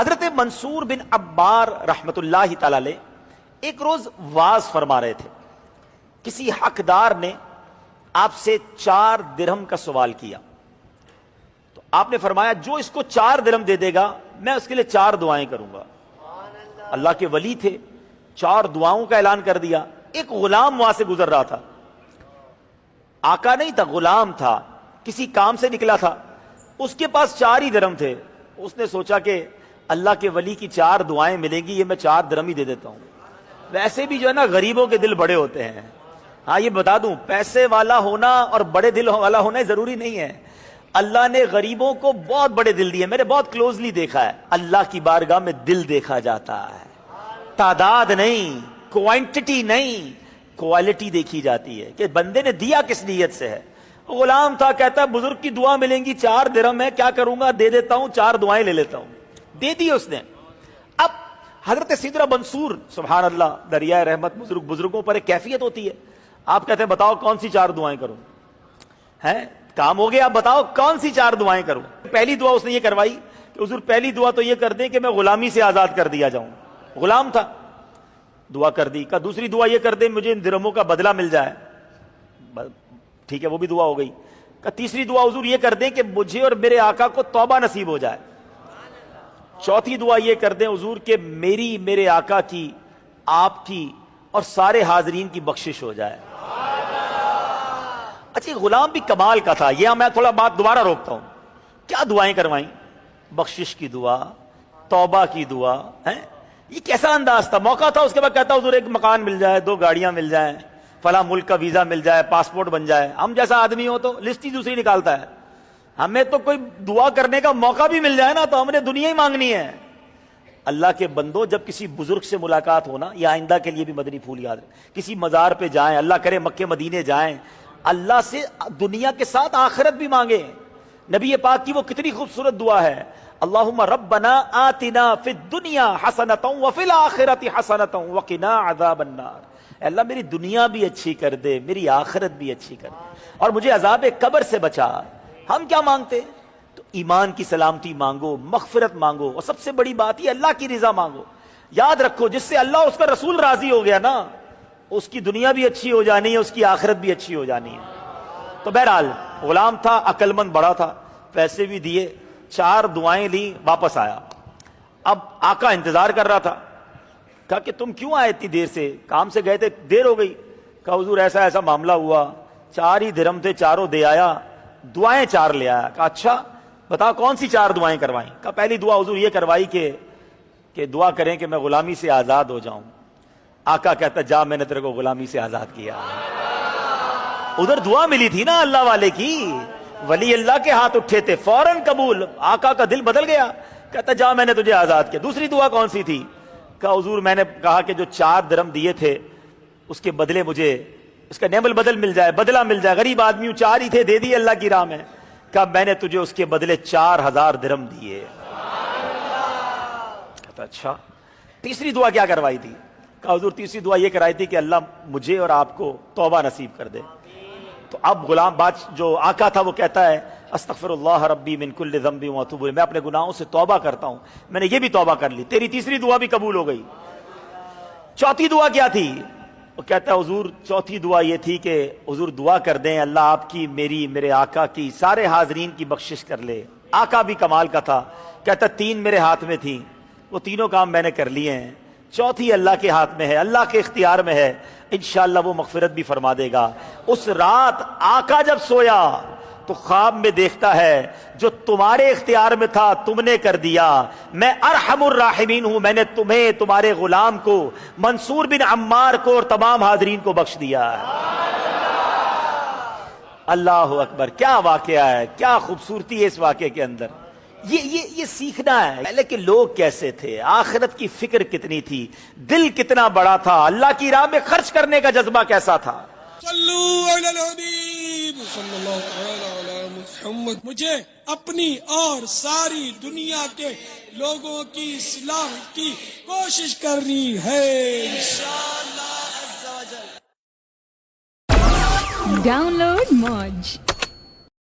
حضرت منصور بن عبار رحمت اللہ تعالی علیہ ایک روز واز فرما رہے تھے. کسی حقدار نے آپ سے 4 درہم کا سوال کیا تو آپ نے فرمایا جو اس کو 4 درہم دے دے گا میں اس کے لیے 4 دعائیں کروں گا. اللہ کے ولی تھے, 4 دعاؤں کا اعلان کر دیا. ایک غلام وہاں سے گزر رہا تھا, آقا نہیں تھا, غلام تھا, کسی کام سے نکلا تھا, اس کے پاس 4 ہی درہم تھے. اس نے سوچا کہ اللہ کے ولی کی 4 دعائیں ملیں گی, یہ میں 4 درہم ہی دے دیتا ہوں. ویسے بھی جو ہے نا غریبوں کے دل بڑے ہوتے ہیں. ہاں یہ بتا دوں, پیسے والا ہونا اور بڑے دل والا ہونا ضروری نہیں ہے. اللہ نے غریبوں کو بہت بڑے دل دیے. میں نے بہت کلوزلی دیکھا ہے, اللہ کی بارگاہ میں دل دیکھا جاتا ہے, تعداد نہیں, کوانٹٹی نہیں, کوالٹی دیکھی جاتی ہے کہ بندے نے دیا کس نیت سے ہے. غلام تھا, کہتا ہے بزرگ کی دعا ملیں گی, 4 درہم ہے, کیا کروں گا, دے دیتا ہوں, 4 دعائیں لے لیتا ہوں. دے دی اس نے. اب حضرت سیدنا منصور, سبحان اللہ, دریائے رحمت, بزرگوں پر ایک کیفیت ہوتی ہے. آپ کہتے ہیں بتاؤ کون سی 4 دعائیں کروں, ہے کام ہو گیا, آپ بتاؤ کون سی 4 دعائیں کروں. پہلی دعا اس نے یہ کروائی کہ حضور پہلی دعا تو یہ کر دیں کہ میں غلامی سے آزاد کر دیا جاؤں. غلام تھا, دعا کر دی. کہ دوسری دعا یہ کر دیں مجھے ان درہموں کا بدلہ مل جائے. ٹھیک ہے, وہ بھی دعا ہو گئی. کہ تیسری دعا حضور یہ کر دیں کہ مجھے اور میرے آقا کو توبہ نصیب ہو جائے. چوتھی دعا یہ کر دیں حضور کہ میری, میرے آقا کی, آپ کی اور سارے حاضرین کی بخشش ہو جائے. اچھا, غلام بھی کمال کا تھا. یہ میں تھوڑا بات دوبارہ روکتا ہوں. کیا دعائیں کروائیں, بخشش کی دعا, توبہ کی دعا, ہے یہ کیسا انداز تھا. موقع تھا, اس کے بعد کہتا حضور ایک مکان مل جائے, 2 گاڑیاں مل جائیں, فلاں ملک کا ویزا مل جائے, پاسپورٹ بن جائے. ہم جیسا آدمی ہو تو لسٹ ہی دوسری نکالتا ہے. ہمیں تو کوئی دعا کرنے کا موقع بھی مل جائے نا تو ہم نے دنیا ہی مانگنی ہے. اللہ کے بندو, جب کسی بزرگ سے ملاقات ہونا, یا آئندہ کے لیے بھی مدنی پھول یاد رکھیں, کسی مزار پہ جائیں, اللہ کرے مکے مدینے جائیں, اللہ سے دنیا کے ساتھ آخرت بھی مانگیں. نبی پاک کی وہ کتنی خوبصورت دعا ہے, اللہم ربنا آتنا فی الدنیا حسنۃ وفی الآخرۃ حسنۃ وقنا عذاب النار. اللہ میری دنیا بھی اچھی کر دے, میری آخرت بھی اچھی کر دے, اور مجھے عذاب قبر سے بچا. ہم کیا مانگتے ہیں, تو ایمان کی سلامتی مانگو, مغفرت مانگو, اور سب سے بڑی بات یہ اللہ کی رضا مانگو. یاد رکھو جس سے اللہ اس کا رسول راضی ہو گیا نا, اس کی دنیا بھی اچھی ہو جانی ہے, اس کی آخرت بھی اچھی ہو جانی ہے. تو بہرحال غلام تھا, عقل مند بڑا تھا, پیسے بھی دیے, 4 دعائیں لی, واپس آیا. اب آقا انتظار کر رہا تھا. کہا کہ تم کیوں آئے اتنی دیر سے, کام سے گئے تھے, دیر ہو گئی. کہا حضور ایسا ایسا معاملہ ہوا, 4 ہی درہم تھے, 4 دے آیا, دعائیں 4 لے آیا. کہا اچھا بتاؤ کون سی 4 دعائیں کروائیں. کہا پہلی دعا حضور یہ کروائی کہ دعا کریں کہ میں غلامی سے آزاد ہو جاؤں. آقا کہتا جا, میں نے تیرے کو غلامی سے آزاد کیا. ادھر دعا ملی تھی نا اللہ والے کی, ولی اللہ کے ہاتھ اٹھے تھے, فوراً قبول. آقا کا دل بدل گیا, کہتا جا میں نے تجھے آزاد کیا. دوسری دعا کون سی تھی. کہا حضور میں نے کہا کہ جو 4 درہم دیے تھے اس کے بدلے مجھے اس کا نعم البدل مل جائے, بدلہ مل جائے. غریب آدمی ہوں, 4 ہی تھے, دے دیے اللہ کی راہ میں. کہا میں نے تجھے اس کے بدلے 4000 درہم دیے. کہتا اچھا. تیسری دعا کیا کروائی تھی. کہا حضور تیسری دعا یہ کرائی تھی کہ اللہ مجھے اور آپ کو توبہ نصیب کر دے. تو اب غلام بات جو آقا تھا وہ کہتا ہے استغفر اللہ ربی من کل ذنب واتوب الیہ, میں اپنے گناہوں سے توبہ کرتا ہوں, میں نے یہ بھی توبہ کر لی. تیری تیسری دعا بھی قبول ہو گئی. چوتھی دعا کیا تھی. وہ کہتا ہے حضور چوتھی دعا یہ تھی کہ حضور دعا کر دیں اللہ آپ کی, میری, میرے آقا کی, سارے حاضرین کی بخشش کر لے. آقا بھی کمال کا تھا, کہتا 3 میرے ہاتھ میں تھی, وہ تینوں کام میں نے کر لیے ہیں, چوتھی اللہ کے ہاتھ میں ہے, اللہ کے اختیار میں ہے, انشاءاللہ وہ مغفرت بھی فرما دے گا. اس رات آقا جب سویا تو خواب میں دیکھتا ہے جو تمہارے اختیار میں تھا تم نے کر دیا, میں ارحم الراحمین ہوں, میں نے تمہیں, تمہارے غلام کو, منصور بن عمار کو اور تمام حاضرین کو بخش دیا. اللہ اکبر, کیا واقعہ ہے, کیا خوبصورتی ہے اس واقعے کے اندر. یہ سیکھنا ہے پہلے کہ لوگ کیسے تھے, آخرت کی فکر کتنی تھی, دل کتنا بڑا تھا, اللہ کی راہ میں خرچ کرنے کا جذبہ کیسا تھا. صلو علی الحبیب صلی اللہ تعالی علی محمد. مجھے اپنی اور ساری دنیا کے لوگوں کی اصلاح کی کوشش کرنی ہے انشاءاللہ عز و جل. Download Moj.